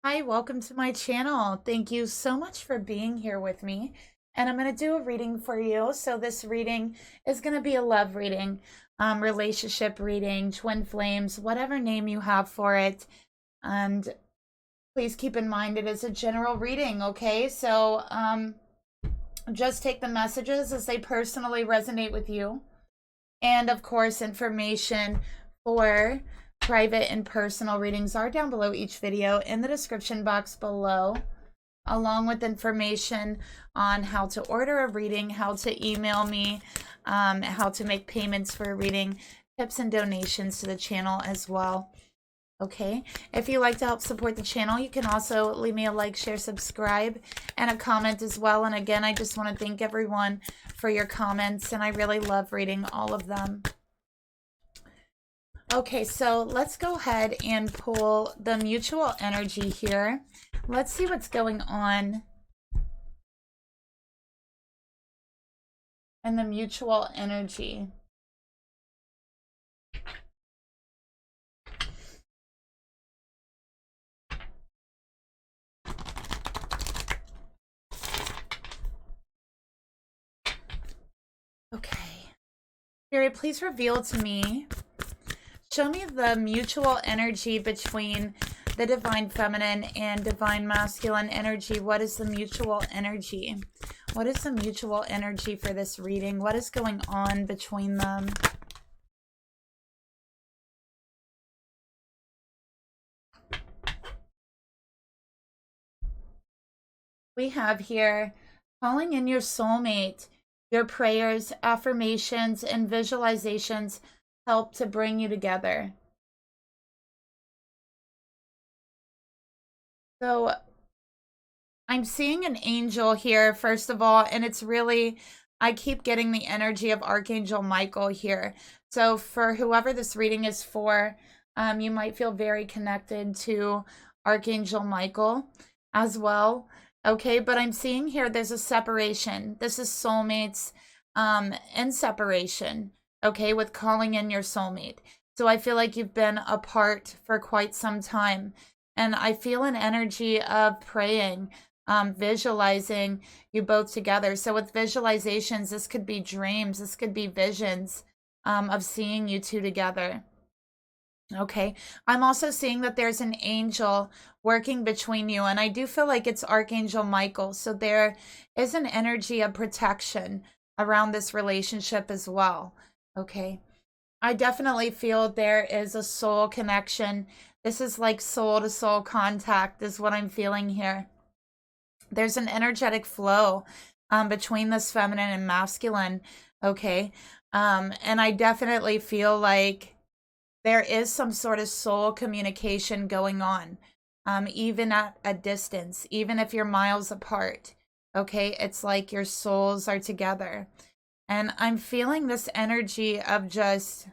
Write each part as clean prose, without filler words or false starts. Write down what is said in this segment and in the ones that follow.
Hi, welcome to my channel. Thank you so much for being here with me. And I'm going to do a reading for you. So this reading is going to be a love reading, relationship reading, twin flames, whatever name you have for it. And please keep in mind it is a general reading, okay? So just take the messages as they personally resonate with you. And of course, information for private and personal readings are down below each video in the description box below, along with information on how to order a reading, how to email me, how to make payments for a reading, tips and donations to the channel as well. Okay, if you'd like to help support the channel, you can also leave me a like, share, subscribe, and a comment as well. And again, I just want to thank everyone for your comments, and I really love reading all of them. Okay, so let's go ahead and pull the mutual energy here. Let's see what's going on in the mutual energy. Okay. Spirit, please reveal to me. Show me the mutual energy between the divine feminine and divine masculine energy. What is the mutual energy? What is the mutual energy for this reading? What is going on between them? We have here calling in your soulmate. Your prayers, affirmations, and visualizations help to bring you together. So I'm seeing an angel here, first of all, and it's really, I keep getting the energy of Archangel Michael here. So for whoever this reading is for, you might feel very connected to Archangel Michael as well. Okay, but I'm seeing here there's a separation. This is soulmates and separation, okay, with calling in your soulmate. So I feel like you've been apart for quite some time. And I feel an energy of praying, visualizing you both together. So with visualizations, this could be dreams. This could be visions of seeing you two together. Okay, I'm also seeing that there's an angel working between you, and I do feel like it's Archangel Michael. So there is an energy of protection around this relationship as well. Okay, I definitely feel there is a soul connection. This is like soul to soul contact is what I'm feeling here. There's an energetic flow between this feminine and masculine. Okay, and I definitely feel like there is some sort of soul communication going on, even at a distance, even if you're miles apart. Okay, it's like your souls are together. And I'm feeling this energy of just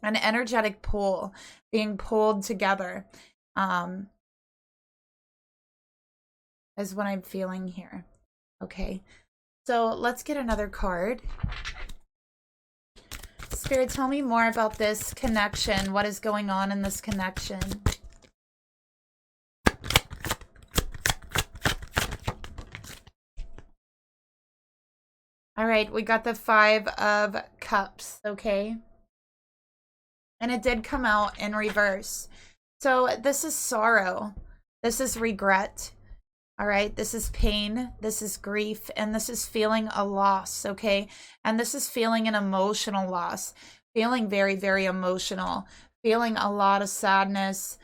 an energetic pull, being pulled together, is what I'm feeling here. Okay, so let's get another card. Spirit, tell me more about this connection. What is going on in this connection? All right, we got the 5 of Cups, okay? And it did come out in reverse. So this is sorrow. This is regret. All right, this is pain, this is grief, and this is feeling a loss, okay? And this is feeling an emotional loss, feeling very, very emotional, feeling a lot of sadness,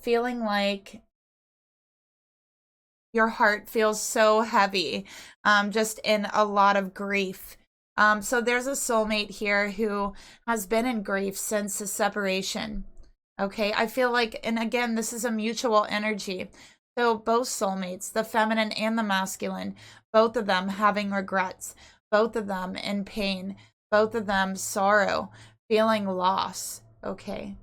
feeling like your heart feels so heavy, just in a lot of grief. So there's a soulmate here who has been in grief since the separation, okay? I feel like, and again, this is a mutual energy. So both soulmates, the feminine and the masculine, both of them having regrets, both of them in pain, both of them sorrow, feeling loss, okay?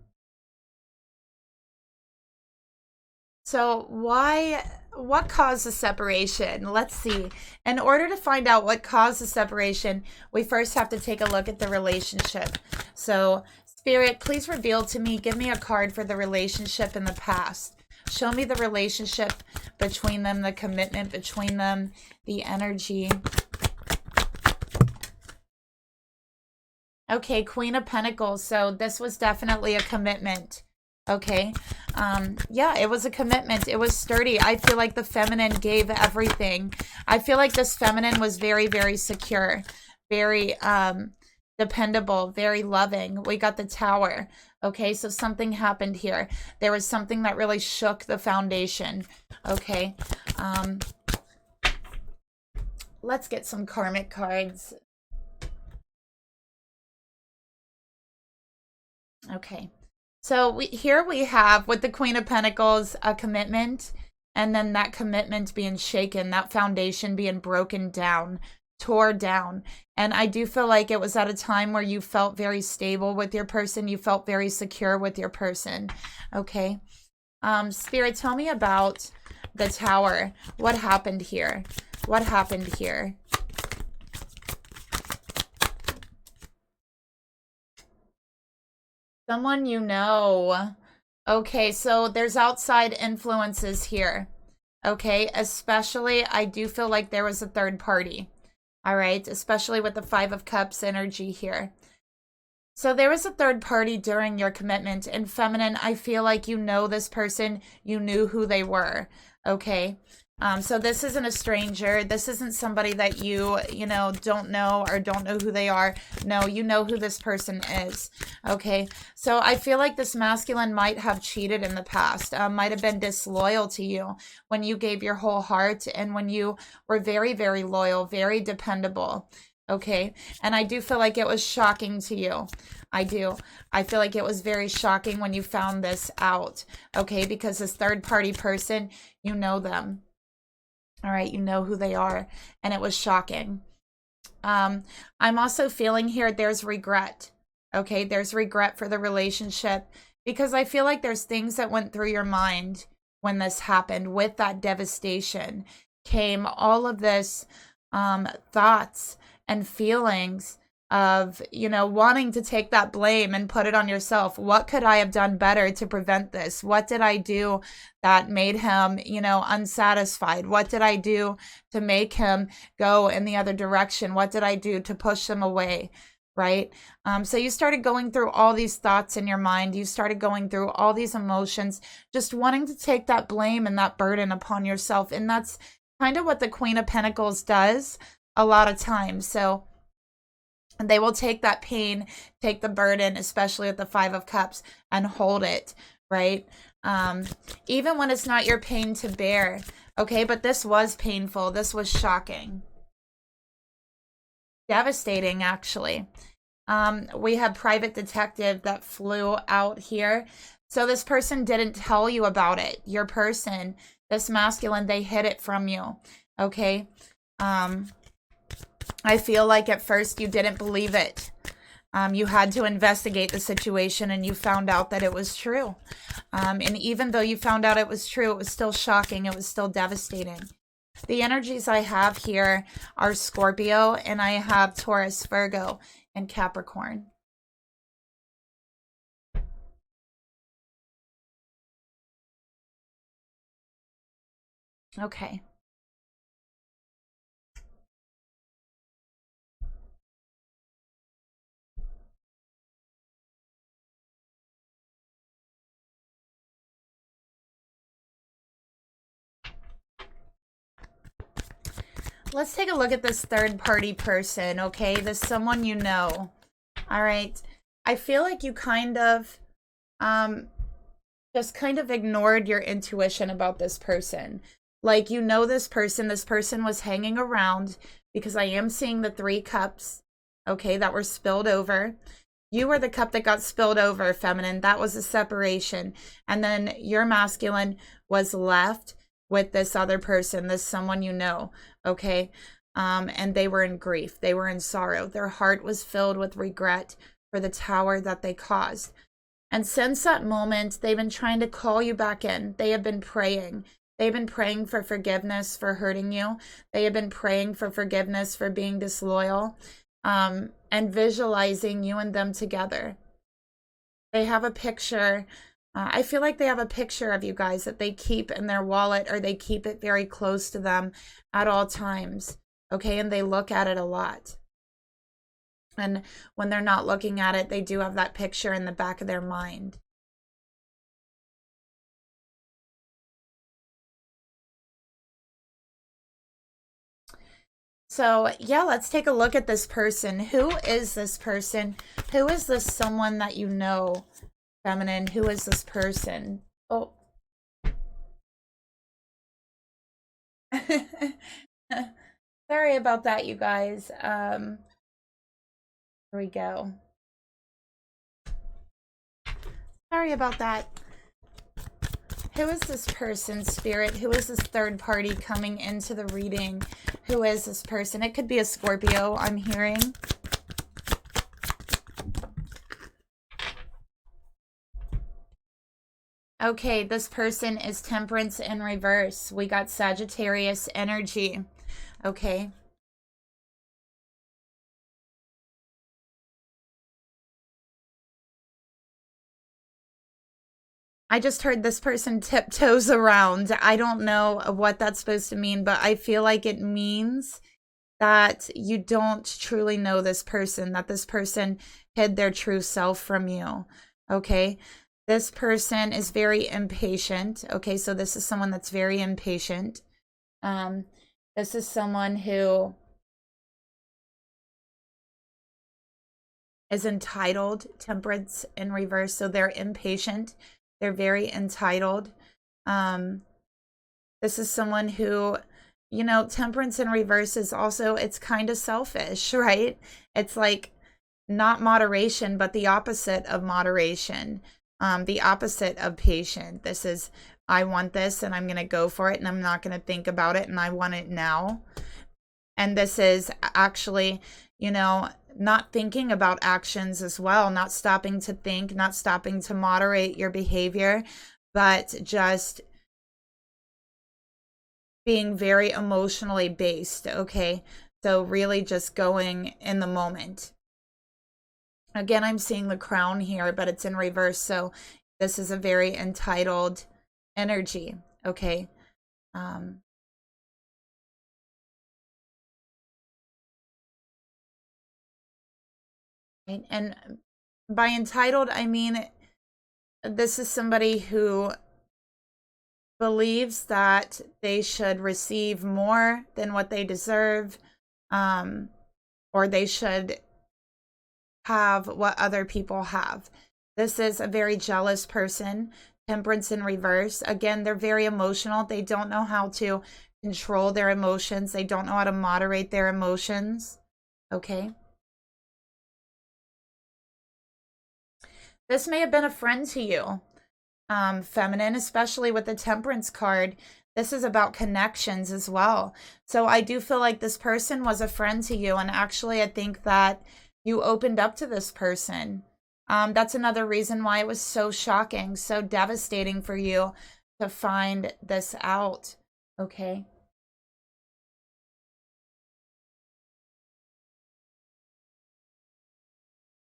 So what caused the separation? Let's see. In order to find out what caused the separation, we first have to take a look at the relationship. So Spirit, please reveal to me, give me a card for the relationship in the past. Show me the relationship between them, the commitment between them, the energy. Okay, Queen of Pentacles. So this was definitely a commitment. Okay. Yeah, it was a commitment. It was sturdy. I feel like the feminine gave everything. I feel like this feminine was very, very secure, very dependable, very loving. We got the Tower. Okay, so something happened here. There was something that really shook the foundation. Okay. Let's get some karmic cards. Okay. So here we have, with the Queen of Pentacles, a commitment, and then that commitment being shaken, that foundation being broken down, tore down. And I do feel like it was at a time where you felt very stable with your person. You felt very secure with your person. Okay. Spirit, tell me about the Tower. What happened here? What happened here? Someone you know. Okay, so there's outside influences here. Okay, especially I do feel like there was a third party. All right, especially with the Five of Cups energy here. So there was a third party during your commitment. And feminine, I feel like you know this person. You knew who they were. Okay. So this isn't a stranger. This isn't somebody that you know, don't know or don't know who they are. No, you know who this person is. Okay. So I feel like this masculine might have cheated in the past, might have been disloyal to you when you gave your whole heart and when you were very, very loyal, very dependable. Okay. And I do feel like it was shocking to you. I do. I feel like it was very shocking when you found this out. Okay. Because this third party person, you know them. All right, you know who they are, and it was shocking. I'm also feeling here there's regret. Okay, there's regret for the relationship because I feel like there's things that went through your mind when this happened. With that devastation came all of this thoughts and feelings of, you know, wanting to take that blame and put it on yourself. What could I have done better to prevent this? What did I do that made him, you know, unsatisfied? What did I do to make him go in the other direction? What did I do to push him away? Right? So you started going through all these thoughts in your mind. You started going through all these emotions, just wanting to take that blame and that burden upon yourself. And that's kind of what the Queen of Pentacles does a lot of times. So they will take that pain, take the burden, especially with the Five of Cups, and hold it, right? Even when it's not your pain to bear, okay? But this was painful. This was shocking. Devastating, actually. We have private detective that flew out here. So this person didn't tell you about it. Your person, this masculine, they hid it from you, okay? I feel like at first you didn't believe it. You had to investigate the situation and you found out that it was true. And even though you found out it was true, it was still shocking. It was still devastating. The energies I have here are Scorpio, and I have Taurus, Virgo, and Capricorn. Okay. Let's take a look at this third party person, okay? This someone you know. All right. I feel like you kind of just kind of ignored your intuition about this person. Like, you know, this person was hanging around because I am seeing the 3 cups, okay, that were spilled over. You were the cup that got spilled over, feminine. That was a separation. And then your masculine was left with this other person, this someone you know, okay? And they were in grief. They were in sorrow. Their heart was filled with regret for the Tower that they caused. And since that moment, they've been trying to call you back in. They have been praying. They've been praying for forgiveness for hurting you. They have been praying for forgiveness for being disloyal, and visualizing you and them together. They have a picture I feel like they have a picture of you guys that they keep in their wallet, or they keep it very close to them at all times. Okay, and they look at it a lot. And when they're not looking at it, they do have that picture in the back of their mind. So, yeah, let's take a look at this person. Who is this person? Who is this someone that you know, feminine? Who is this person? Oh. Sorry about that, you guys. Here we go. Sorry about that. Who is this person, Spirit? Who is this third party coming into the reading? Who is this person? It could be a Scorpio, I'm hearing. Okay, this person is Temperance in reverse. We got Sagittarius energy. Okay. I just heard this person tiptoes around. I don't know what that's supposed to mean, but I feel like it means that you don't truly know this person, that this person hid their true self from you. Okay. This person is very impatient. Okay. So this is someone that's very impatient. This is someone who is entitled, Temperance in reverse. So they're impatient. They're very entitled. This is someone who, you know, Temperance in reverse is also, it's kind of selfish, right? It's like not moderation, but the opposite of moderation. The opposite of patient. This is, I want this and I'm going to go for it and I'm not going to think about it and I want it now. And this is actually, you know, not thinking about actions as well, not stopping to think, not stopping to moderate your behavior, but just being very emotionally based, okay? So really just going in the moment. Again, I'm seeing the crown here, but it's in reverse, so this is a very entitled energy, okay? And by entitled, I mean this is somebody who believes that they should receive more than what they deserve, or they should have what other people have. This is a very jealous person. Temperance in reverse. Again, they're very emotional. They don't know how to control their emotions. They don't know how to moderate their emotions. Okay. This may have been a friend to you, feminine, especially with the Temperance card. This is about connections as well. So I do feel like this person was a friend to you. And actually, I think that you opened up to this person. That's another reason why it was so shocking, so devastating for you to find this out. Okay.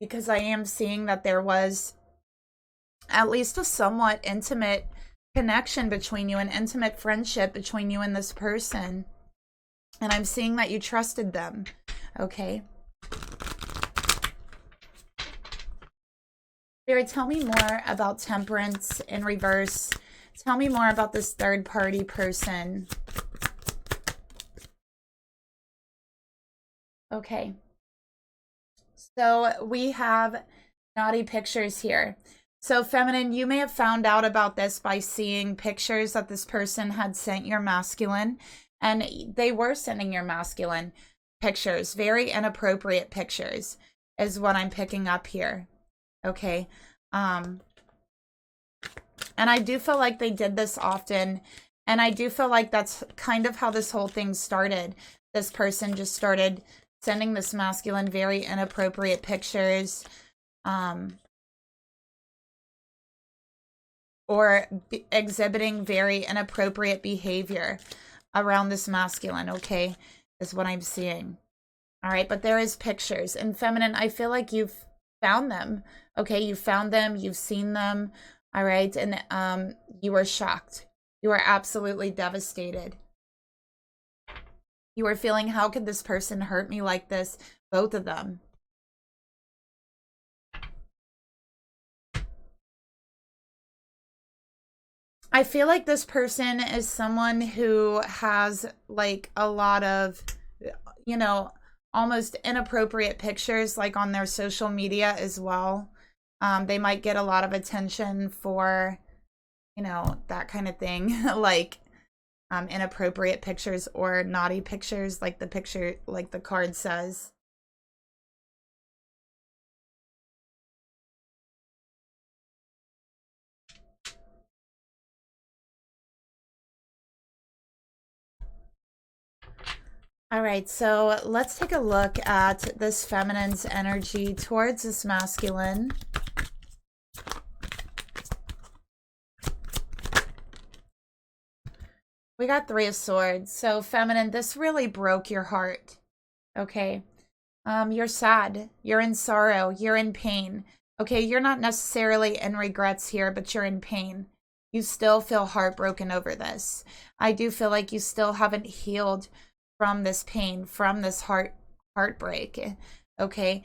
Because I am seeing that there was at least a somewhat intimate connection between you, an intimate friendship between you and this person. And I'm seeing that you trusted them. Okay. Spirit, tell me more about Temperance in reverse. Tell me more about this third party person. Okay. So we have naughty pictures here. So feminine, you may have found out about this by seeing pictures that this person had sent your masculine, and they were sending your masculine pictures, very inappropriate pictures is what I'm picking up here. Okay. And I do feel like they did this often, and I do feel like that's kind of how this whole thing started. This person just started sending this masculine very inappropriate pictures, or exhibiting very inappropriate behavior around this masculine, okay, is what I'm seeing. All right, but there is pictures. And feminine, I feel like you've found them, okay? You found them, you've seen them. All right. And you were shocked. You were absolutely devastated. You were feeling, how could this person hurt me like this? Both of them. I feel like this person is someone who has like a lot of, you know, almost inappropriate pictures like on their social media as well. They might get a lot of attention for, you know, that kind of thing, like inappropriate pictures or naughty pictures, like the picture, like the card says. All right, so let's take a look at this feminine's energy towards this masculine. We got 3 of Swords. So feminine, this really broke your heart. Okay. You're sad. You're in sorrow. You're in pain. Okay, you're not necessarily in regrets here, but you're in pain. You still feel heartbroken over this. I do feel like you still haven't healed from this pain, from this heartbreak. Okay,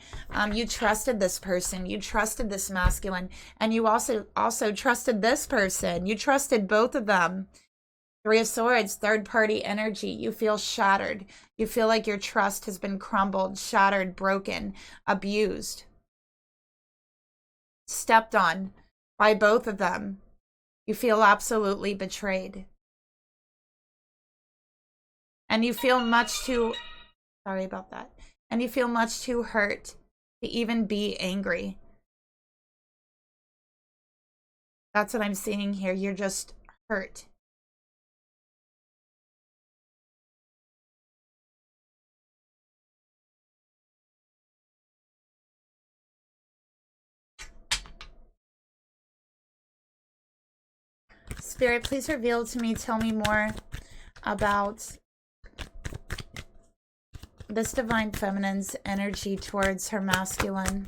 you trusted this person, you trusted this masculine, and you also trusted this person. You trusted both of them. 3 of Swords, third party energy. You feel shattered. You feel like your trust has been crumbled, shattered, broken, abused, stepped on by both of them. You feel absolutely betrayed. And you feel much too, sorry about that. And you feel much too hurt to even be angry. That's what I'm seeing here. You're just hurt. Spirit, please reveal to me, tell me more about this divine feminine's energy towards her masculine.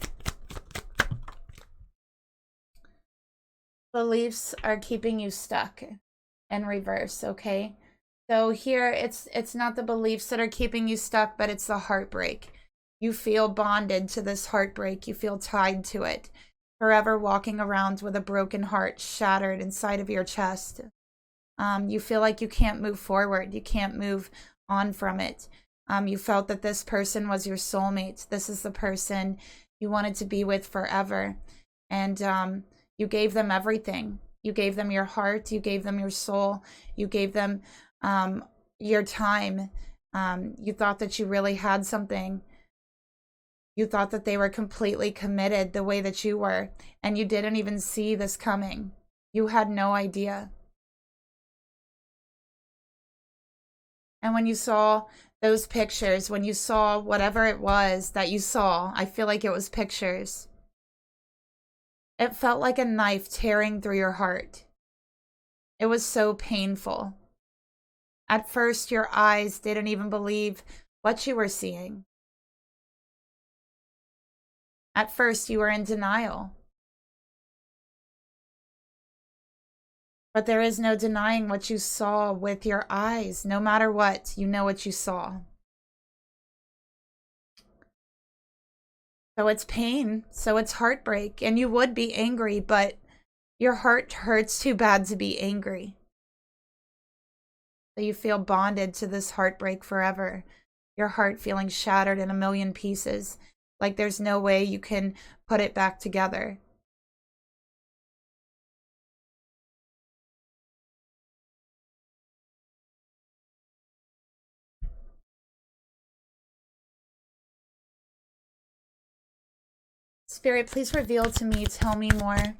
Beliefs are keeping you stuck in reverse, okay? So here, it's not the beliefs that are keeping you stuck, but it's the heartbreak. You feel bonded to this heartbreak. You feel tied to it. Forever walking around with a broken heart shattered inside of your chest. You feel like you can't move forward. You can't move on from it. You felt that this person was your soulmate. This is the person you wanted to be with forever. And you gave them everything. You gave them your heart. You gave them your soul. You gave them your time. You thought that you really had something. You thought that they were completely committed the way that you were, and you didn't even see this coming. You had no idea. And when you saw those pictures, when you saw whatever it was that you saw, I feel like it was pictures. It felt like a knife tearing through your heart. It was so painful. At first, your eyes didn't even believe what you were seeing. At first, you were in denial. But there is no denying what you saw with your eyes. No matter what, you know what you saw. So it's pain. So it's heartbreak. And you would be angry, but your heart hurts too bad to be angry. So you feel bonded to this heartbreak forever. Your heart feeling shattered in a million pieces. Like there's no way you can put it back together. Spirit, please reveal to me, tell me more.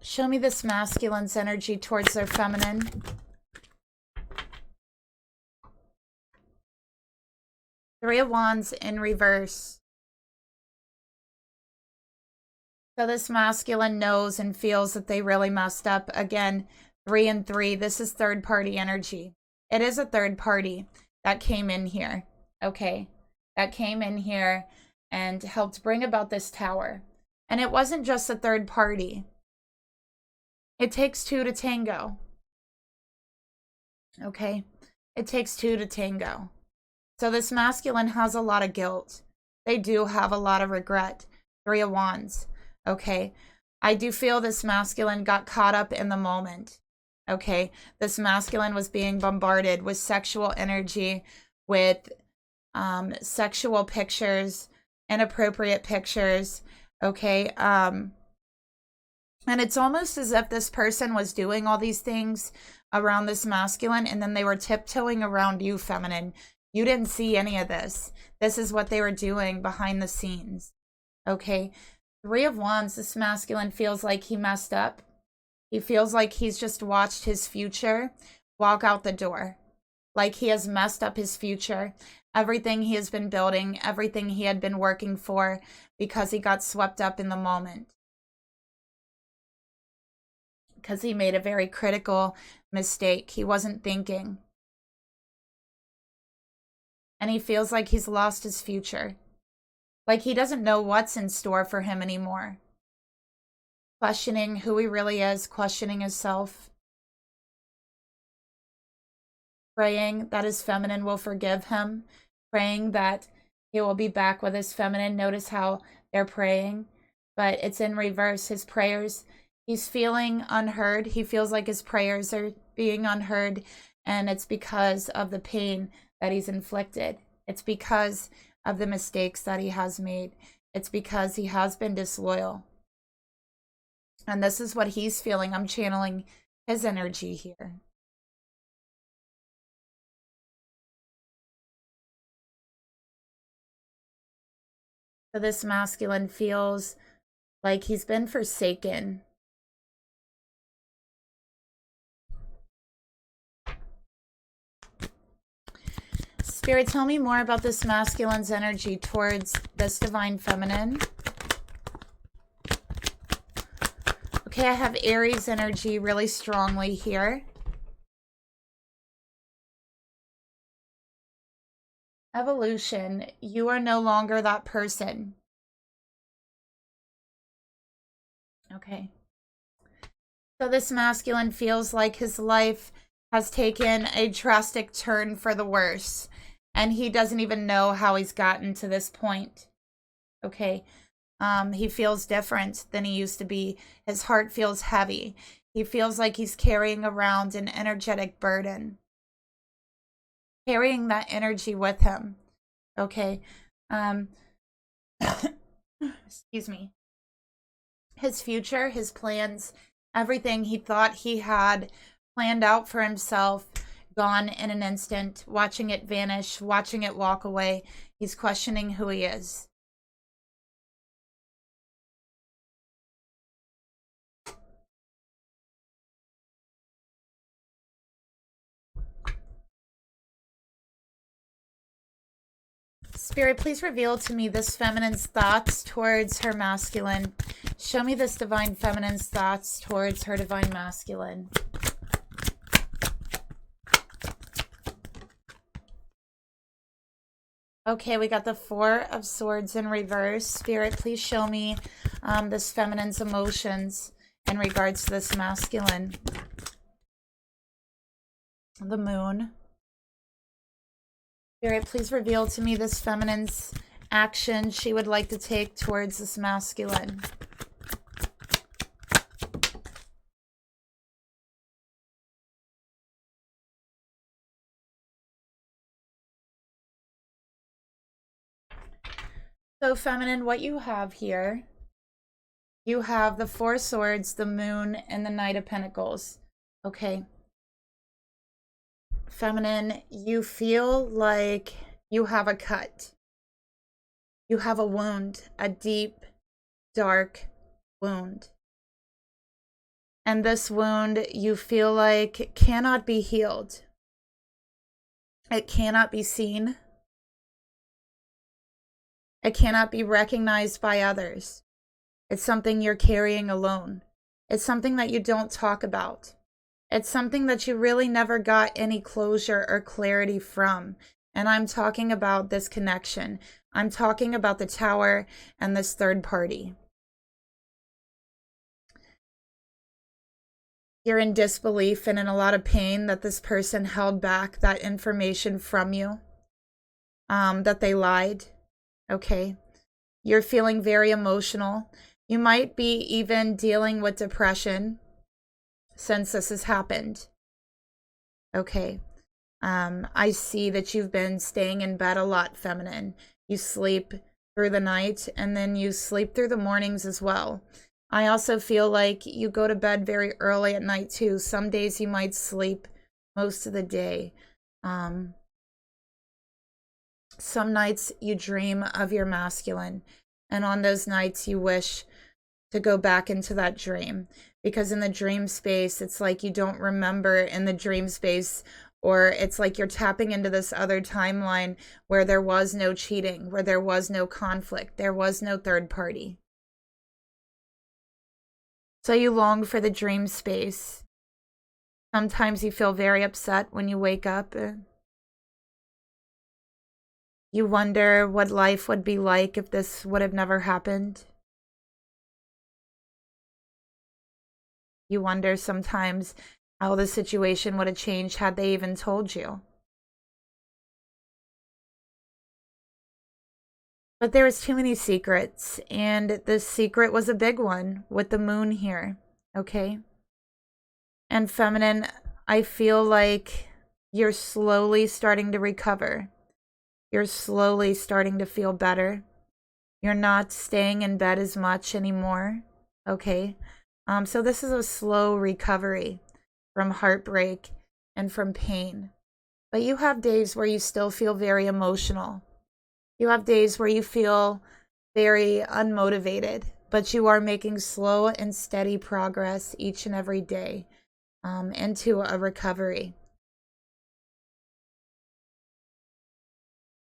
Show me this masculine's energy towards their feminine. Three of Wands in reverse. So this masculine knows and feels that they really messed up. Again, 3 and 3. This is third party energy. It is a third party that came in here. Okay. That came in here and helped bring about this tower. And it wasn't just a third party. It takes two to tango. Okay? It takes two to tango. So this masculine has a lot of guilt. They do have a lot of regret. 3 of Wands. Okay? I do feel this masculine got caught up in the moment. Okay? This masculine was being bombarded with sexual energy, with sexual pictures, inappropriate pictures. Okay? And it's almost as if this person was doing all these things around this masculine, and then they were tiptoeing around you, feminine. You didn't see any of this. This is what they were doing behind the scenes. Okay? 3 of Wands, this masculine feels like he messed up. He feels like he's just watched his future walk out the door. Like he has messed up his future. Everything he has been building, everything he had been working for, because he got swept up in the moment. Because he made a very critical mistake. He wasn't thinking. And he feels like he's lost his future. Like he doesn't know what's in store for him anymore. Questioning who he really is, questioning himself. Praying that his feminine will forgive him. Praying that he will be back with his feminine. Notice how they're praying, but it's in reverse. His prayers, he's feeling unheard. He feels like his prayers are being unheard, and it's because of the pain that he's inflicted. It's because of the mistakes that he has made. It's because he has been disloyal. And this is what he's feeling. I'm channeling his energy here. So this masculine feels like he's been forsaken. Spirit, tell me more about this masculine's energy towards this divine feminine. Okay, I have Aries energy really strongly here. Evolution, you are no longer that person. Okay. So this masculine feels like his life has taken a drastic turn for the worse, and he doesn't even know how he's gotten to this point. Okay. He feels different than he used to be. His heart feels heavy. He feels like he's carrying around an energetic burden. Carrying that energy with him. Okay. Excuse me. His future, his plans, everything he thought he had planned out for himself, gone in an instant, watching it vanish, watching it walk away. He's questioning who he is. Spirit, please reveal to me this feminine's thoughts towards her masculine. Show me this divine feminine's thoughts towards her divine masculine. Okay, we got the 4 of Swords in reverse. Spirit, please show me this feminine's emotions in regards to this masculine. The Moon. Spirit, please reveal to me this feminine's action she would like to take towards this masculine. So feminine, what you have here, you have the 4 swords, the Moon, and the Knight of Pentacles. Okay. Feminine, you feel like you have a cut. You have a wound, a deep, dark wound. And this wound, you feel like cannot be healed. It cannot be seen. It cannot be recognized by others. It's something you're carrying alone. It's something that you don't talk about. It's something that you really never got any closure or clarity from. And I'm talking about this connection. I'm talking about the Tower and this third party. You're in disbelief and in a lot of pain that this person held back that information from you, that they lied, okay? You're feeling very emotional. You might be even dealing with depression since this has happened, okay? I see that you've been staying in bed a lot, feminine. You sleep through the night and then you sleep through the mornings as well. I also feel like you go to bed very early at night too. Some days you might sleep most of the day. Some nights you dream of your masculine, and on those nights you wish to go back into that dream, because in the dream space, it's like you don't remember in the dream space, or it's like you're tapping into this other timeline where there was no cheating, where there was no conflict, there was no third party. So you long for the dream space. Sometimes you feel very upset when you wake up. You wonder what life would be like if this would have never happened. You wonder sometimes how the situation would have changed had they even told you. But there was too many secrets, and this secret was a big one with the moon here, okay? And feminine, I feel like you're slowly starting to recover. You're slowly starting to feel better. You're not staying in bed as much anymore, okay? So this is a slow recovery from heartbreak and from pain. But you have days where you still feel very emotional. You have days where you feel very unmotivated, but you are making slow and steady progress each and every day into a recovery.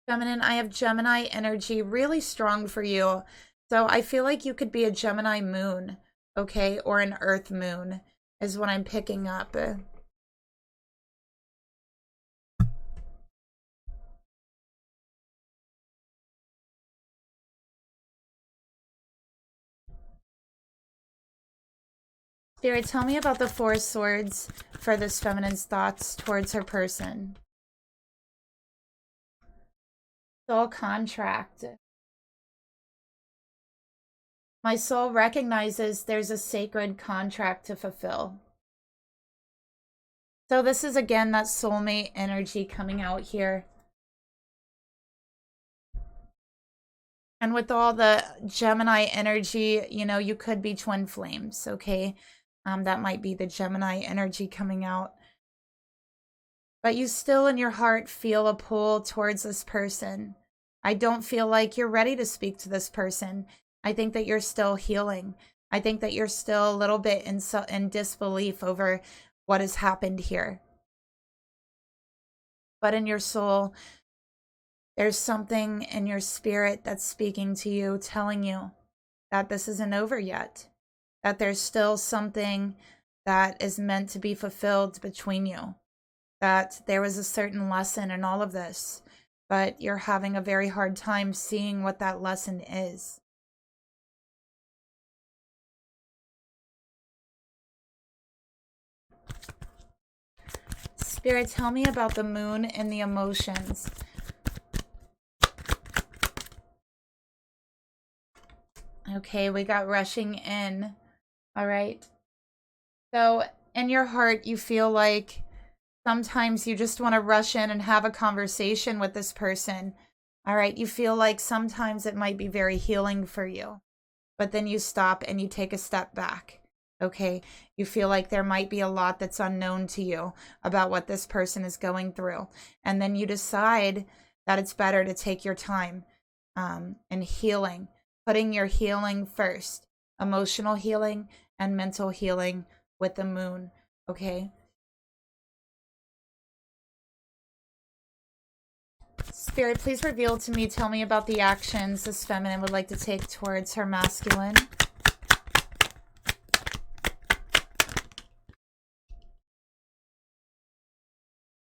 Feminine, I have Gemini energy really strong for you. So I feel like you could be a Gemini moon, okay? Or an Earth moon is what I'm picking up. Spirit, tell me about the Four of Swords for this feminine's thoughts towards her person. Soul contract. My soul recognizes there's a sacred contract to fulfill. So this is, again, that soulmate energy coming out here. And with all the Gemini energy, you know, you could be twin flames, okay? That might be the Gemini energy coming out. But you still in your heart feel a pull towards this person. I don't feel like you're ready to speak to this person. I think that you're still healing. I think that you're still a little bit in disbelief over what has happened here. But in your soul, there's something in your spirit that's speaking to you, telling you that this isn't over yet, that there's still something that is meant to be fulfilled between you, that there was a certain lesson in all of this, but you're having a very hard time seeing what that lesson is. Spirit, tell me about the moon and the emotions. Okay, we got rushing in. All right. So in your heart, you feel like sometimes you just want to rush in and have a conversation with this person. All right. You feel like sometimes it might be very healing for you, but then you stop and you take a step back. Okay. You feel like there might be a lot that's unknown to you about what this person is going through. And then you decide that it's better to take your time and healing, putting your healing first, emotional healing and mental healing with the moon. Okay. Spirit, please reveal to me, tell me about the actions this feminine would like to take towards her masculine.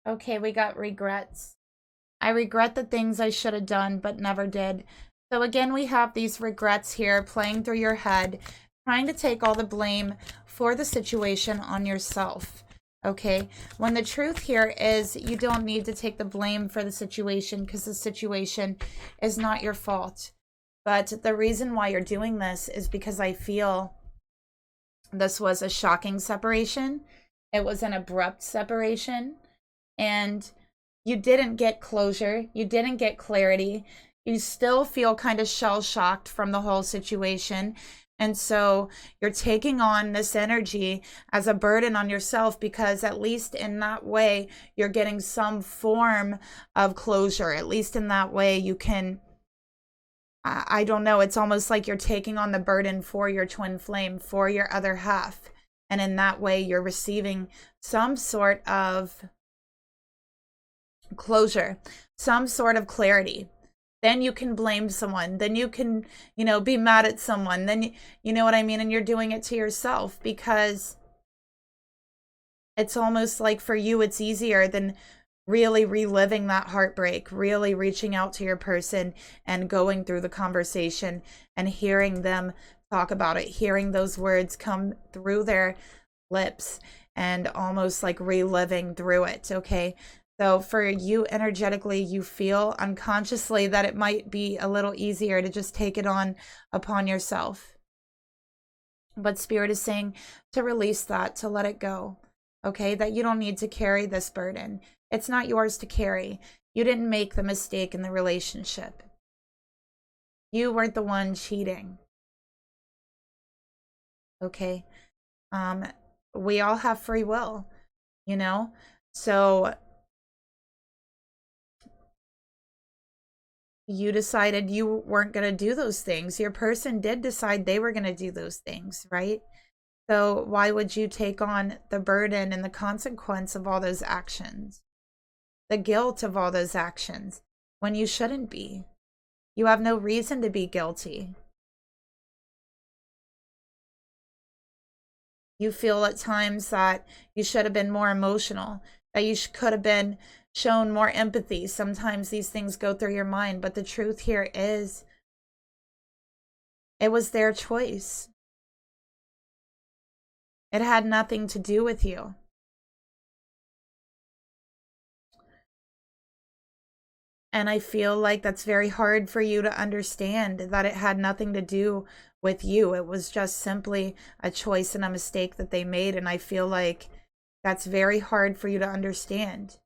Okay, we got regrets. I regret the things I should have done but never did. So again, we have these regrets here playing through your head, trying to take all the blame for the situation on yourself. Okay, when the truth here is you don't need to take the blame for the situation because the situation is not your fault. But the reason why you're doing this is because I feel this was a shocking separation. It was an abrupt separation. And you didn't get closure. You didn't get clarity. You still feel kind of shell-shocked from the whole situation. And so you're taking on this energy as a burden on yourself because at least in that way, you're getting some form of closure. At least in that way, you can, I don't know, it's almost like you're taking on the burden for your twin flame, for your other half. And in that way, you're receiving some sort of closure, some sort of clarity. Then you can blame someone. Then you can, be mad at someone. Then, you know what I mean? And you're doing it to yourself because it's almost like for you, it's easier than really reliving that heartbreak, really reaching out to your person and going through the conversation and hearing them talk about it, hearing those words come through their lips and almost like reliving through it. Okay. So for you energetically, you feel unconsciously that it might be a little easier to just take it on upon yourself. But Spirit is saying to release that, to let it go. Okay, that you don't need to carry this burden. It's not yours to carry. You didn't make the mistake in the relationship. You weren't the one cheating. Okay. We all have free will, so you decided you weren't going to do those things. Your person did decide they were going to do those things, right? So why would you take on the burden and the consequence of all those actions? The guilt of all those actions when you shouldn't be. You have no reason to be guilty. You feel at times that you should have been more emotional, that you could have been shown more empathy. Sometimes these things go through your mind, but the truth here is it was their choice. It had nothing to do with you. And I feel like that's very hard for you to understand, that it had nothing to do with you. It was just simply a choice and a mistake that they made. And I feel like that's very hard for you to understand.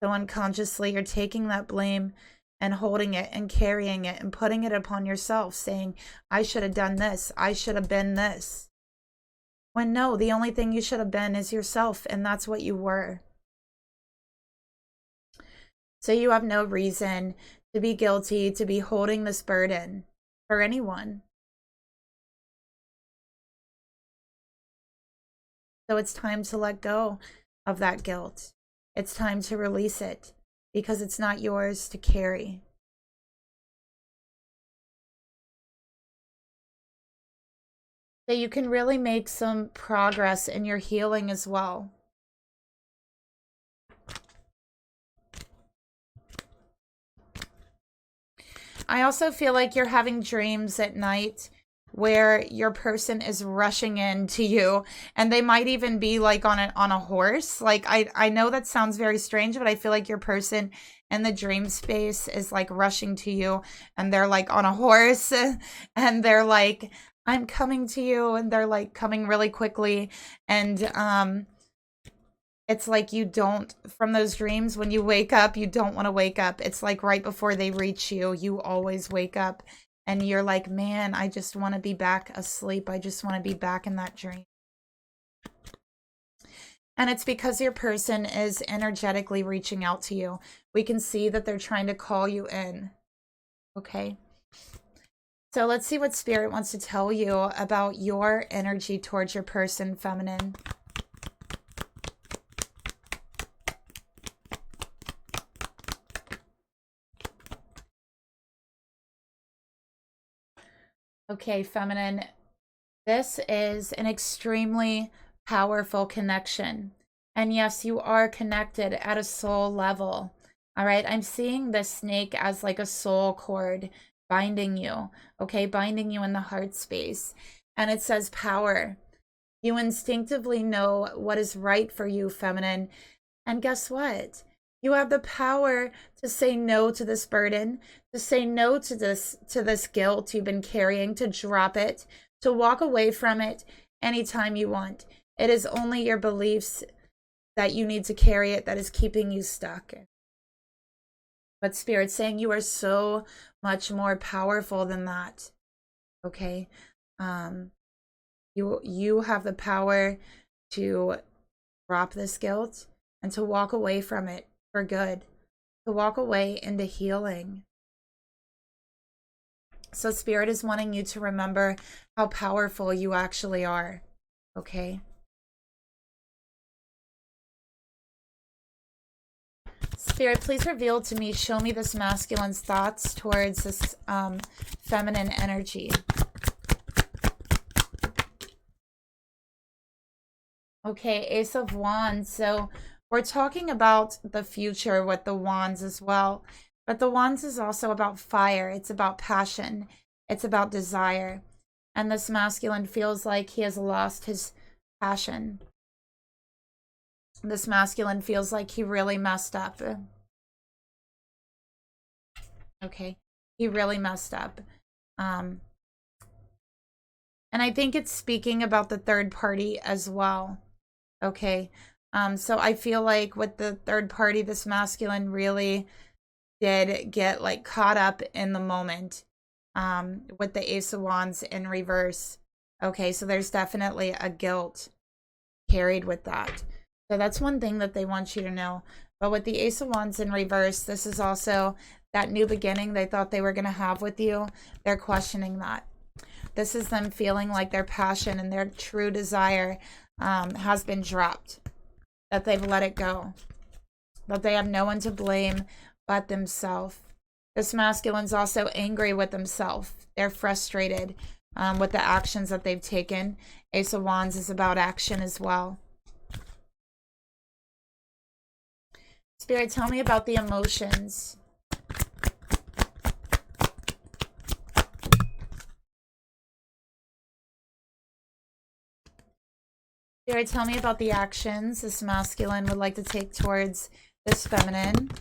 So unconsciously, you're taking that blame and holding it and carrying it and putting it upon yourself, saying, I should have done this. I should have been this. When no, the only thing you should have been is yourself. And that's what you were. So you have no reason to be guilty, to be holding this burden for anyone. So it's time to let go of that guilt. It's time to release it because it's not yours to carry. So you can really make some progress in your healing as well. I also feel like you're having dreams at night where your person is rushing in to you, and they might even be like on a horse. Like I know that sounds very strange, but I feel like your person in the dream space is like rushing to you, and they're like on a horse and they're like, I'm coming to you, and they're like coming really quickly. And it's like you don't, from those dreams, when you wake up, you don't want to wake up. It's like right before they reach you, you always wake up and you're like, man, I just want to be back asleep. I just want to be back in that dream. And it's because your person is energetically reaching out to you. We can see that they're trying to call you in. Okay. So let's see what Spirit wants to tell you about your energy towards your person, feminine. Okay, feminine, this is an extremely powerful connection. And yes, you are connected at a soul level. All right. I'm seeing this snake as like a soul cord binding you. Okay. Binding you in the heart space. And it says power. You instinctively know what is right for you, feminine. And guess what? You have the power to say no to this burden, to say no to this guilt you've been carrying, to drop it, to walk away from it anytime you want. It is only your beliefs that you need to carry it that is keeping you stuck. But Spirit's saying you are so much more powerful than that. Okay? You have the power to drop this guilt and to walk away from it for good, to walk away into healing. So Spirit is wanting you to remember how powerful you actually are. Okay? Spirit, please reveal to me, show me this masculine's thoughts towards this feminine energy. Okay, Ace of Wands. So we're talking about the future with the wands as well. But the wands is also about fire. It's about passion. It's about desire. And this masculine feels like he has lost his passion. This masculine feels like he really messed up. Okay, he really messed up. And I think it's speaking about the third party as well. Okay, so I feel like with the third party, this masculine really did get like caught up in the moment with the Ace of Wands in reverse. Okay, so there's definitely a guilt carried with that. So that's one thing that they want you to know. But with the Ace of Wands in reverse, this is also that new beginning they thought they were going to have with you. They're questioning that. This is them feeling like their passion and their true desire has been dropped. That they've let it go. That they have no one to blame but themselves. This masculine's also angry with themselves. They're frustrated with the actions that they've taken. Ace of Wands is about action as well. Spirit, tell me about the emotions. Spirit, tell me about the actions this masculine would like to take towards this feminine.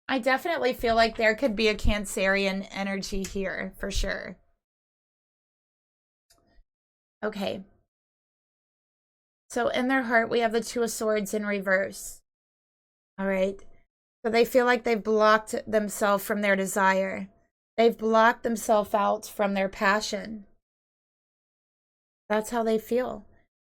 I definitely feel like there could be a Cancerian energy here, for sure. Okay. So in their heart, we have the Two of Swords in reverse. All right. So they feel like they've blocked themselves from their desire. They've blocked themselves out from their passion. That's how they feel.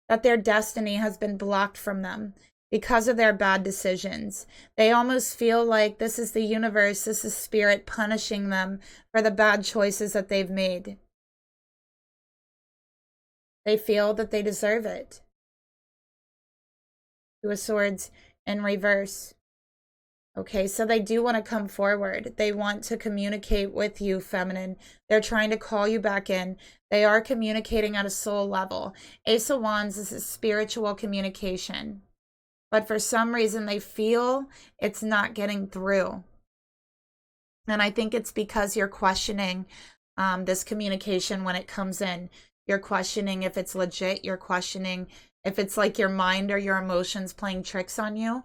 That their destiny has been blocked from them because of their bad decisions. They almost feel like this is the universe, this is Spirit punishing them for the bad choices that they've made. They feel that they deserve it. Two of Swords in reverse. Okay, so they do want to come forward. They want to communicate with you, feminine. They're trying to call you back in. They are communicating at a soul level. Ace of Wands is a spiritual communication. But for some reason, they feel it's not getting through. And I think it's because you're questioning this communication when it comes in. You're questioning if it's legit. You're questioning if it's like your mind or your emotions playing tricks on you.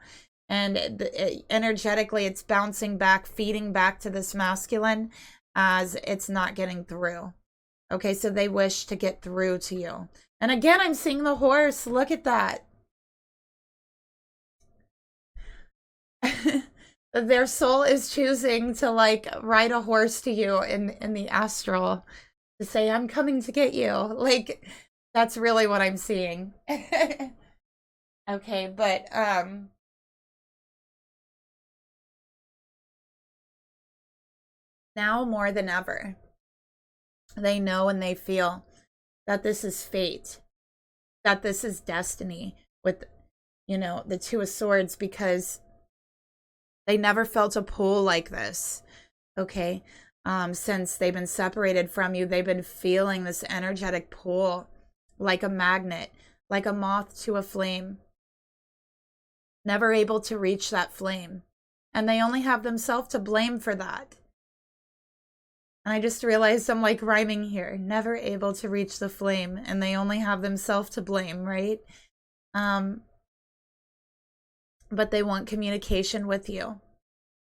And energetically, it's bouncing back, feeding back to this masculine as it's not getting through. Okay, so they wish to get through to you. And again, I'm seeing the horse. Look at that. Their soul is choosing to like ride a horse to you in the astral to say, I'm coming to get you. Like, that's really what I'm seeing. Okay, but now more than ever, they know and they feel that this is fate, that this is destiny with, you know, the Two of Swords, because they never felt a pull like this. Okay, since they've been separated from you, they've been feeling this energetic pull like a magnet, like a moth to a flame, never able to reach that flame. And they only have themselves to blame for that. And I just realized I'm like rhyming here. Never able to reach the flame, and they only have themselves to blame, right? But they want communication with you.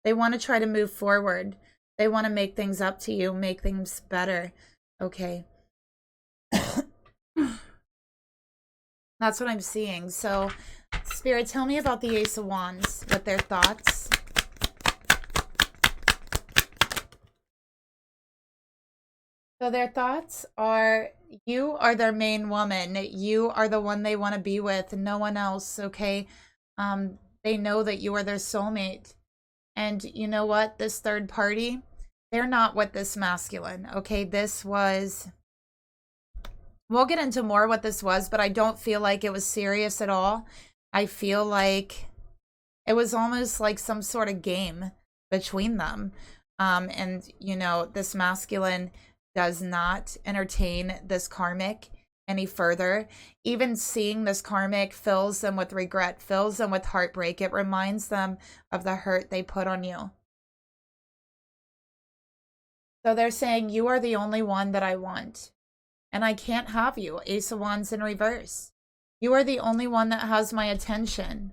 They want to try to move forward. They want to make things up to you, make things better. Okay. That's what I'm seeing. So, Spirit, tell me about the Ace of Wands with their thoughts. So their thoughts are, you are their main woman. You are the one they want to be with, no one else, okay? They know that you are their soulmate. And you know what? This third party, they're not with this masculine, okay? This was... We'll get into more what this was, but I don't feel like it was serious at all. I feel like it was almost like some sort of game between them. And, you know, this masculine does not entertain this karmic any further. Even seeing this karmic fills them with regret, fills them with heartbreak. It reminds them of the hurt they put on you. So they're saying, you are the only one that I want. And I can't have you. Ace of Wands in reverse. You are the only one that has my attention.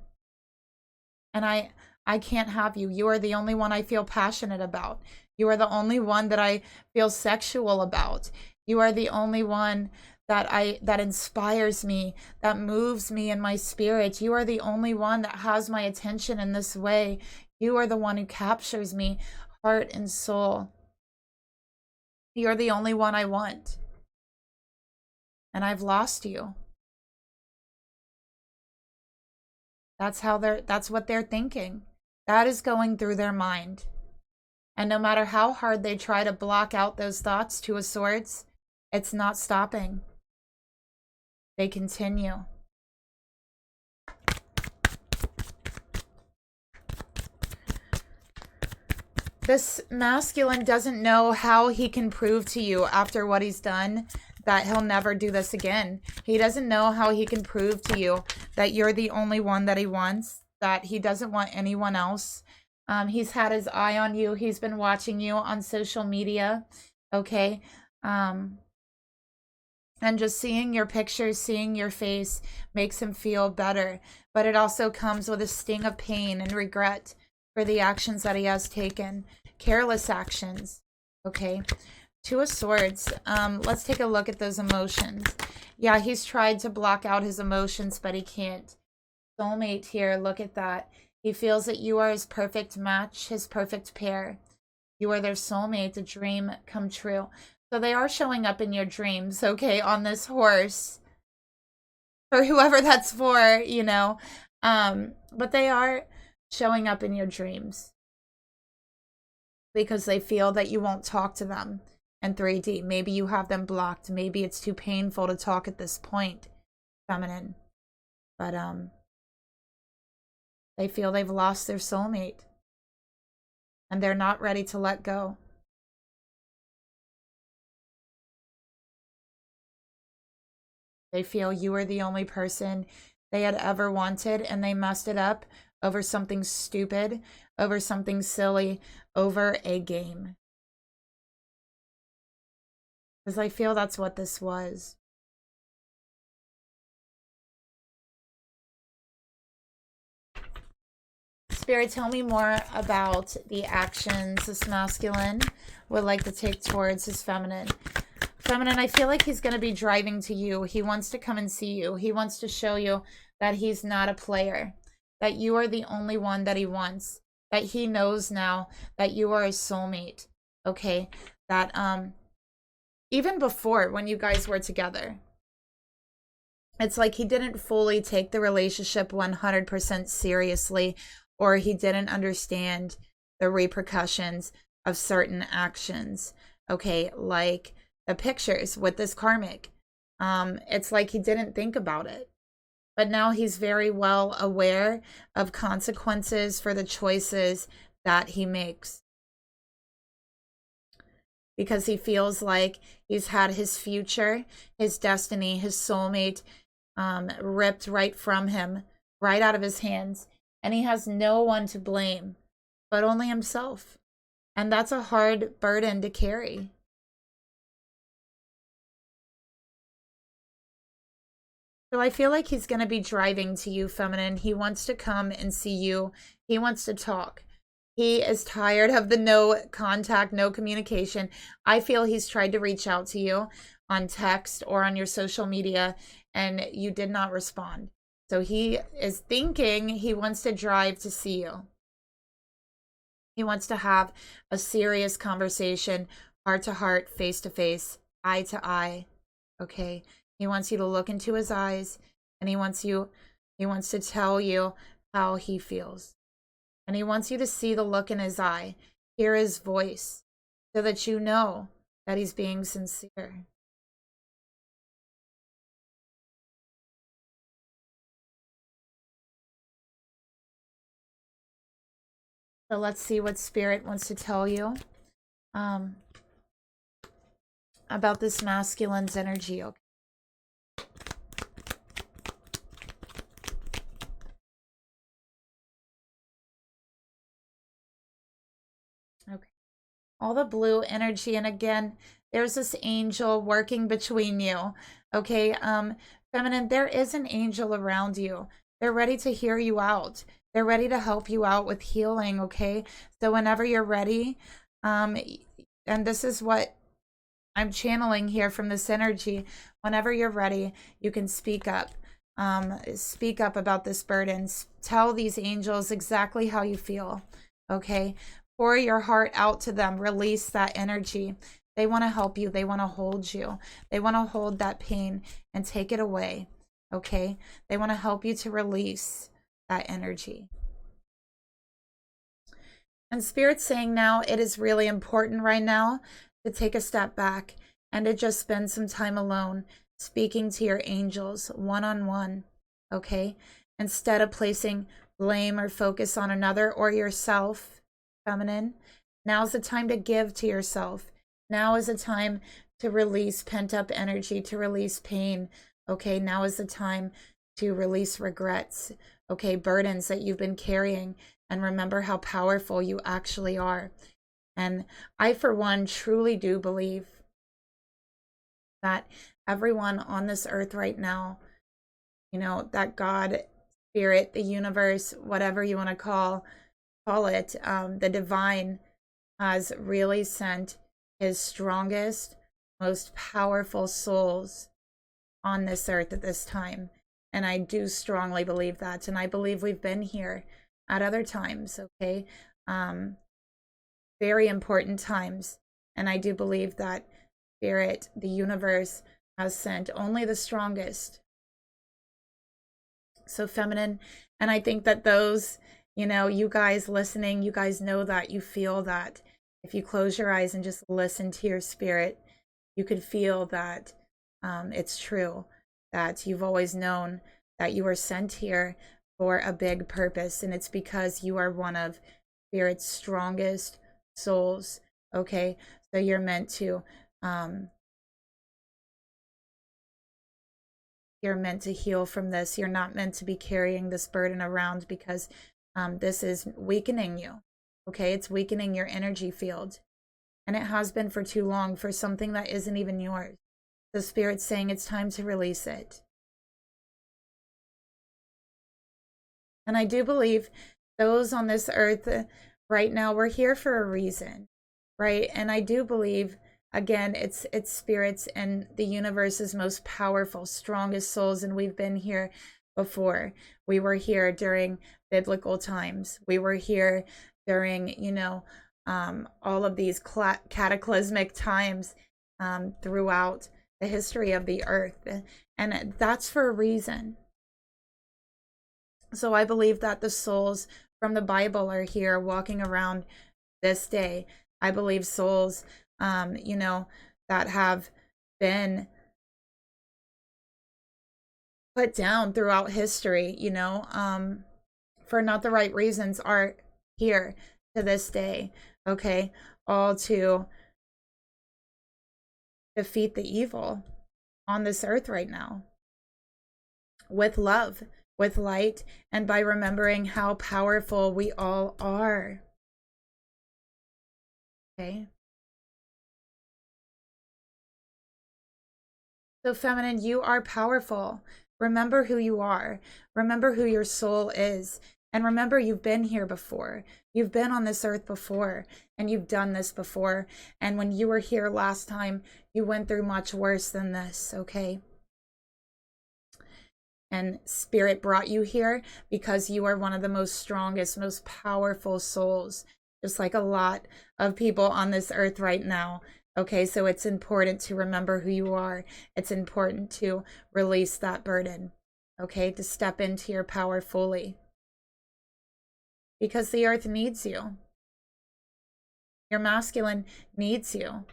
And I can't have you. You are the only one I feel passionate about. You are the only one that I feel sexual about. You are the only one that inspires me, that moves me in my spirit. You are the only one that has my attention in this way. You are the one who captures me, heart and soul. You're the only one I want. And I've lost you. That's what they're thinking. That is going through their mind. And no matter how hard they try to block out those thoughts, Two of Swords, it's not stopping. They continue. This masculine doesn't know how he can prove to you after what he's done that he'll never do this again. He doesn't know how he can prove to you that you're the only one that he wants, that he doesn't want anyone else. He's had his eye on you. He's been watching you on social media, okay? And just seeing your pictures, seeing your face makes him feel better. But it also comes with a sting of pain and regret for the actions that he has taken. Careless actions, okay? Two of Swords. Let's take a look at those emotions. Yeah, he's tried to block out his emotions, but he can't. Soulmate here, look at that. He feels that you are his perfect match, his perfect pair. You are their soulmate, a dream come true. So they are showing up in your dreams, okay, on this horse. For whoever that's for, you know. But they are showing up in your dreams. Because they feel that you won't talk to them in 3D. Maybe you have them blocked. Maybe it's too painful to talk at this point, feminine. But, they feel they've lost their soulmate. And they're not ready to let go. They feel you are the only person they had ever wanted, and they messed it up over something stupid, over something silly, over a game. Because I feel that's what this was. Spirit, tell me more about the actions this masculine would like to take towards his feminine. Feminine, I feel like he's going to be driving to you. He wants to come and see you. He wants to show you that he's not a player, that you are the only one that he wants, that he knows now that you are his soulmate, okay? That, even before, when you guys were together, it's like he didn't fully take the relationship 100% seriously, or he didn't understand the repercussions of certain actions, okay? Like the pictures with this karmic. It's like he didn't think about it. But now he's very well aware of consequences for the choices that he makes. because he feels like he's had his future, his destiny, his soulmate ripped right from him, right out of his hands. And he has no one to blame but only himself. And that's a hard burden to carry. So I feel like he's going to be driving to you, feminine. He wants to come and see you. He wants to talk. He is tired of the no contact, no communication. I feel he's tried to reach out to you on text or on your social media, and you did not respond. So he is thinking he wants to drive to see you. He wants to have a serious conversation, heart to heart, face to face, eye to eye. Okay? He wants you to look into his eyes, and he wants to tell you how he feels. And he wants you to see the look in his eye, hear his voice, so that you know that he's being sincere. So let's see what Spirit wants to tell you about this masculine's energy. Okay. Okay. All the blue energy, and again, there's this angel working between you. Okay, feminine, there is an angel around you. They're ready to hear you out. They're ready to help you out with healing, okay? So whenever you're ready, and this is what I'm channeling here from this energy, whenever you're ready, you can speak up. Speak up about this burden. Tell these angels exactly how you feel, okay? Pour your heart out to them. Release that energy. They want to help you. They want to hold you. They want to hold that pain and take it away, okay? They want to help you to release that energy. And Spirit's saying now it is really important right now to take a step back and to just spend some time alone speaking to your angels one-on-one, okay? Instead of placing blame or focus on another or yourself, feminine, now's the time to give to yourself. Now is the time to release pent-up energy, to release pain, okay? Now is the time to release regrets, okay? Burdens that you've been carrying, and remember how powerful you actually are. And I, for one, truly do believe that everyone on this earth right now, you know, that God, Spirit, the universe, whatever you want to call it, the divine has really sent his strongest, most powerful souls on this earth at this time. And I do strongly believe that. And I believe we've been here at other times, okay? Very important times. And I do believe that Spirit, the universe, has sent only the strongest. So feminine, and I think that those, you know, you guys listening, you guys know that, you feel that. If you close your eyes and just listen to your spirit, you could feel that it's true, that you've always known that you were sent here for a big purpose, and it's because you are one of Spirit's strongest souls, okay? So you're meant to heal from this. You're not meant to be carrying this burden around, because this is weakening you, okay? It's weakening your energy field, and it has been for too long, for something that isn't even yours. The Spirit's saying it's time to release it. And I do believe those on this earth right now, we're here for a reason, right? And I do believe, again, it's Spirits and the universe's most powerful, strongest souls, and we've been here before. We were here during biblical times. We were here during, you know, all of these cataclysmic times throughout the history of the earth. And that's for a reason. So I believe that the souls from the Bible are here walking around this day. I believe souls, you know, that have been put down throughout history, you know, for not the right reasons, are here to this day, okay? All to defeat the evil on this earth right now. With love, with light, and by remembering how powerful we all are. Okay. So feminine, you are powerful. Remember who you are. Remember who your soul is. And remember, you've been here before. You've been on this earth before, and you've done this before. And when you were here last time, you went through much worse than this, okay? And Spirit brought you here because you are one of the most strongest, most powerful souls, just like a lot of people on this earth right now. Okay, so it's important to remember who you are. It's important to release that burden, okay, to step into your power fully. Because the earth needs you. Your masculine needs you.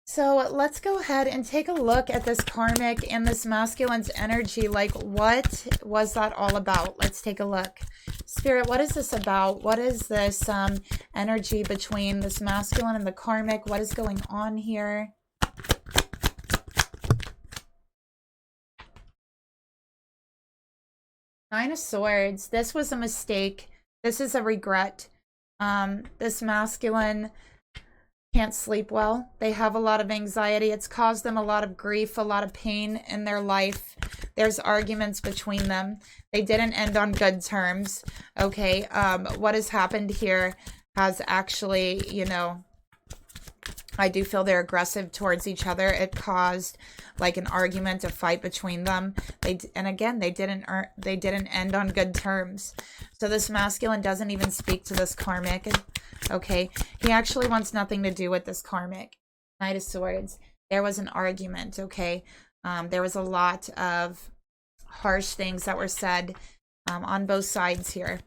So let's go ahead and take a look at this karmic and this masculine's energy. Like, what was that all about? Let's take a look. Spirit, what is this about? What is this energy between this masculine and the karmic? What is going on here? Nine of Swords. This was a mistake. This is a regret. This masculine can't sleep well. They have a lot of anxiety. It's caused them a lot of grief, a lot of pain in their life. There's arguments between them. They didn't end on good terms. Okay, what has happened here has actually, you know, I do feel they're aggressive towards each other. It caused like an argument, a fight between them. And again, they didn't end on good terms. So this masculine doesn't even speak to this karmic. Okay, he actually wants nothing to do with this karmic. Knight of Swords. There was an argument, okay? There was a lot of harsh things that were said on both sides here,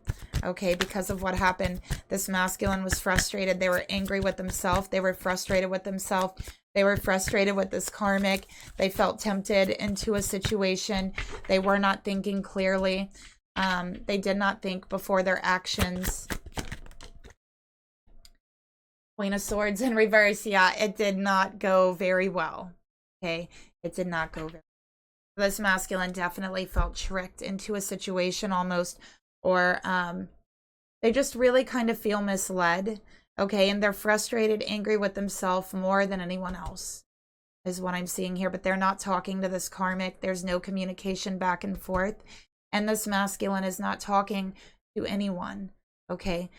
okay? Because of what happened, this masculine was frustrated. They were angry with themselves. They were frustrated with themselves. They were frustrated with this karmic. They felt tempted into a situation. They were not thinking clearly. They did not think before their actions. Queen of Swords in reverse. Yeah, it did not go very well. Okay, it did not go very well. This masculine definitely felt tricked into a situation almost, or they just really kind of feel misled. Okay, and they're frustrated, angry with themselves more than anyone else is what I'm seeing here. But they're not talking to this karmic. There's no communication back and forth. And this masculine is not talking to anyone. Okay.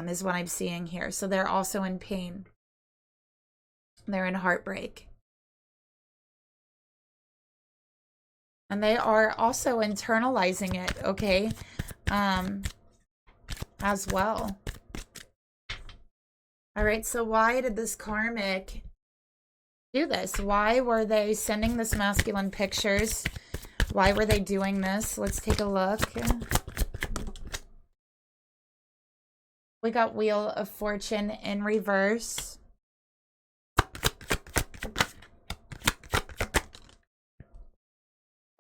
Is what I'm seeing here. So they're also in pain. They're in heartbreak. And they are also internalizing it, okay? As well. All right, so why did this karmic do this? Why were they sending this masculine pictures? Why were they doing this? Let's take a look. We got Wheel of Fortune in reverse.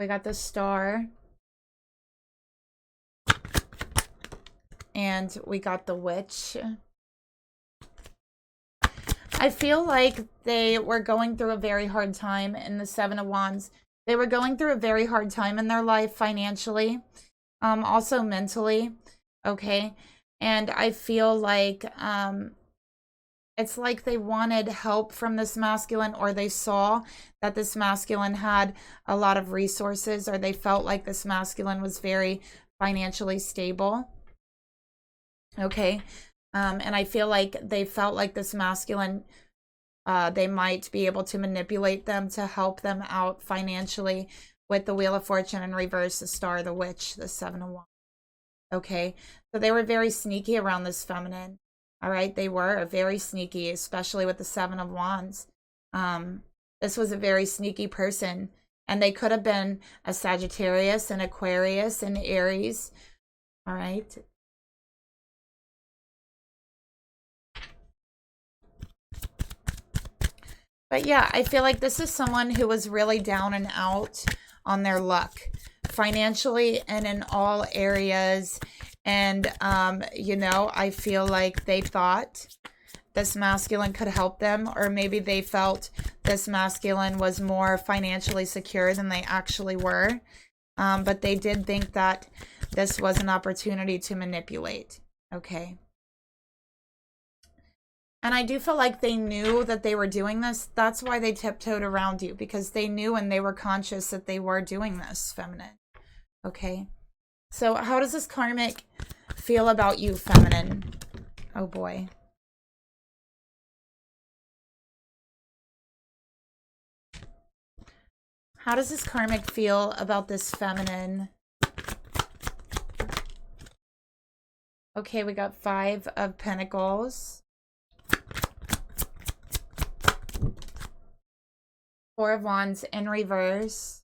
We got the Star. And we got the Witch. I feel like they were going through a very hard time in the Seven of Wands. They were going through a very hard time in their life financially. Also mentally. Okay. And I feel like it's like they wanted help from this masculine, or they saw that this masculine had a lot of resources, or they felt like this masculine was very financially stable. Okay. And I feel like they felt like this masculine, they might be able to manipulate them to help them out financially with the Wheel of Fortune in reverse, the Star, the Witch, the Seven of Wands. Okay, so they were very sneaky around this feminine. All right, they were very sneaky, especially with the Seven of Wands. This was a very sneaky person, and they could have been a Sagittarius, an Aquarius, an Aries. All right. But yeah, I feel like this is someone who was really down and out on their luck. financially and in all areas. And, you know, I feel like they thought this masculine could help them, or maybe they felt this masculine was more financially secure than they actually were. But they did think that this was an opportunity to manipulate. Okay. And I do feel like they knew that they were doing this. That's why they tiptoed around you, because they knew and they were conscious that they were doing this, feminine. Okay. So how does this karmic feel about you, feminine? Oh boy. How does this karmic feel about this feminine? Okay, we got 5 of Pentacles. 4 of Wands in reverse.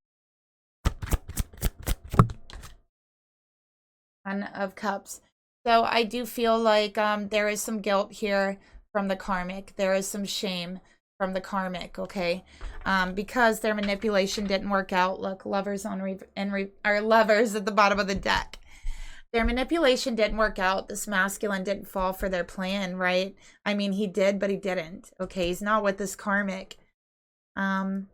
1 of Cups. So I do feel like there is some guilt here from the karmic. There is some shame from the karmic, okay? Because their manipulation didn't work out. Look, lovers on lovers at the bottom of the deck. Their manipulation didn't work out. This masculine didn't fall for their plan, right? I mean, he did, but he didn't. Okay, he's not with this karmic. And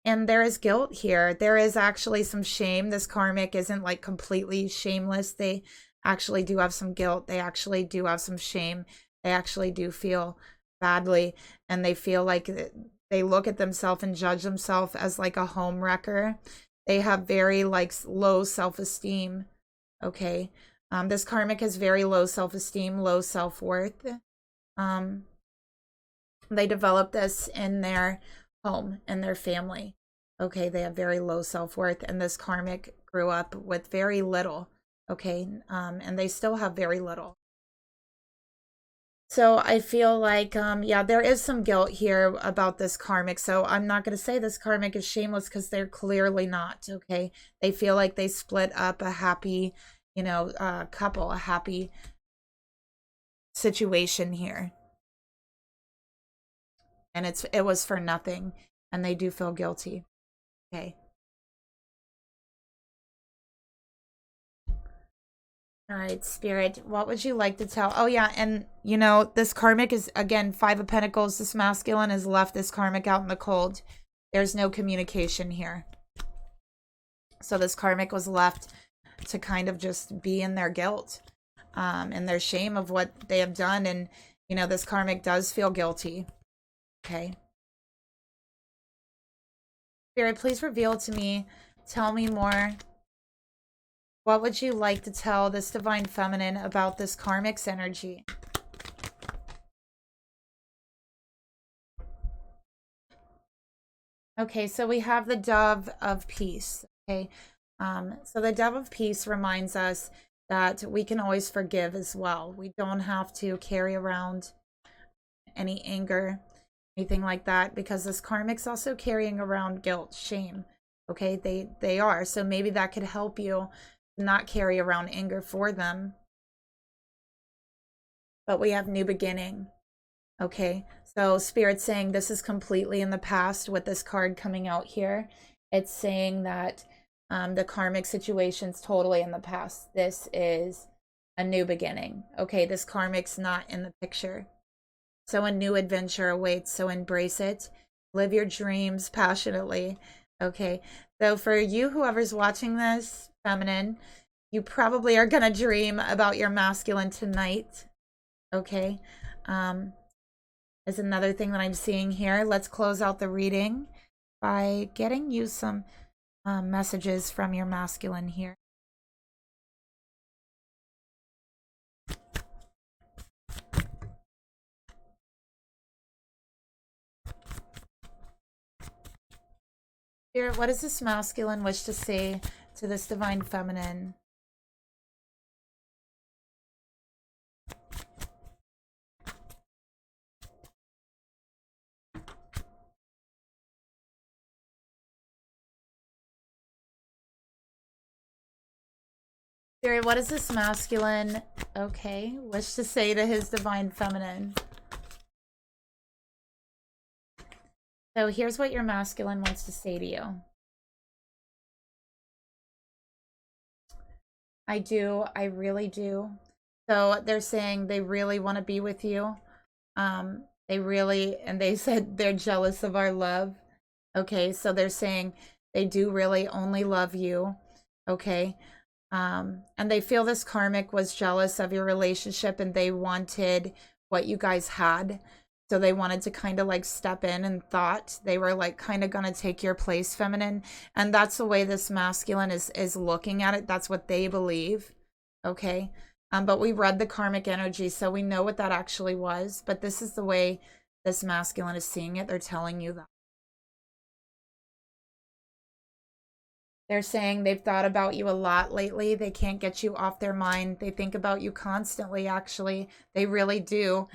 there is guilt here. There is actually some shame. This karmic isn't like completely shameless. They actually do have some guilt. They actually do have some shame. They actually do feel badly, and they feel like they look at themselves and judge themselves as like a home wrecker. They have very like low self-esteem. Okay. This karmic has very low self-esteem, low self-worth. They developed this in their home and their family. Okay, they have very low self-worth, and this karmic grew up with very little. Okay, and they still have very little. So I feel like, yeah, there is some guilt here about this karmic. So I'm not going to say this karmic is shameless, because they're clearly not, okay? They feel like they split up a happy, you know, couple, a happy situation here. And it was for nothing, and they do feel guilty. Okay. All right, Spirit, what would you like to tell? Oh, yeah, and, you know, this karmic is, again, 5 of Pentacles. This masculine has left this karmic out in the cold. There's no communication here. So this karmic was left to kind of just be in their guilt and their shame of what they have done. And, you know, this karmic does feel guilty. Okay. Spirit, please reveal to me. Tell me more. What would you like to tell this divine feminine about this karmic's energy? Okay, so we have the Dove of Peace. Okay, so the Dove of Peace reminds us that we can always forgive as well. We don't have to carry around any anger, anything like that, because this karmic's also carrying around guilt, shame. Okay, they are. So maybe that could help you not carry around anger for them. But we have new beginning. Okay, so Spirit's saying this is completely in the past with this card coming out here. It's saying that the karmic situation's totally in the past. This is a new beginning. Okay, this karmic's not in the picture. So a new adventure awaits, so embrace it. Live your dreams passionately. Okay, so for you, whoever's watching this, feminine, you probably are going to dream about your masculine tonight. Okay, is another thing that I'm seeing here. Let's close out the reading by getting you some messages from your masculine here. Spirit, what does this masculine wish to say to this divine feminine? Spirit, what does this masculine, okay, wish to say to his divine feminine? So here's what your masculine wants to say to you. I do. I really do. So they're saying they really want to be with you. They really, and they said they're jealous of our love. Okay, so they're saying they do really only love you. Okay. And they feel this karmic was jealous of your relationship and they wanted what you guys had. So they wanted to kind of like step in and thought they were like kind of gonna take your place, feminine. And that's the way this masculine is looking at it. That's what they believe. Okay. But we read the karmic energy, so we know what that actually was. But this is the way this masculine is seeing it. They're telling you that. They're saying they've thought about you a lot lately. They can't get you off their mind. They think about you constantly, actually. They really do.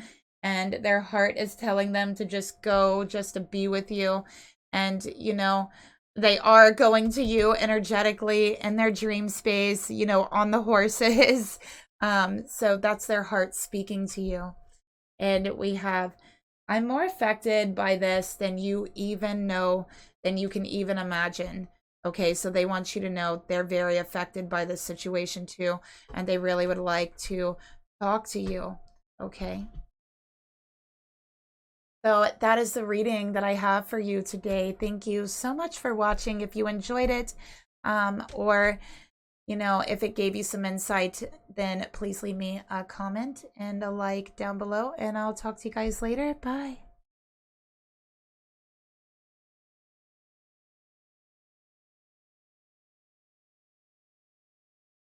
And their heart is telling them to just go, just to be with you. And, you know, they are going to you energetically in their dream space, you know, on the horses. So that's their heart speaking to you. And we have, I'm more affected by this than you even know, than you can even imagine. Okay, so they want you to know they're very affected by this situation too, and they really would like to talk to you. Okay. So that is the reading that I have for you today. Thank you so much for watching. If you enjoyed it, or you know, if it gave you some insight, then please leave me a comment and a like down below, and I'll talk to you guys later. Bye.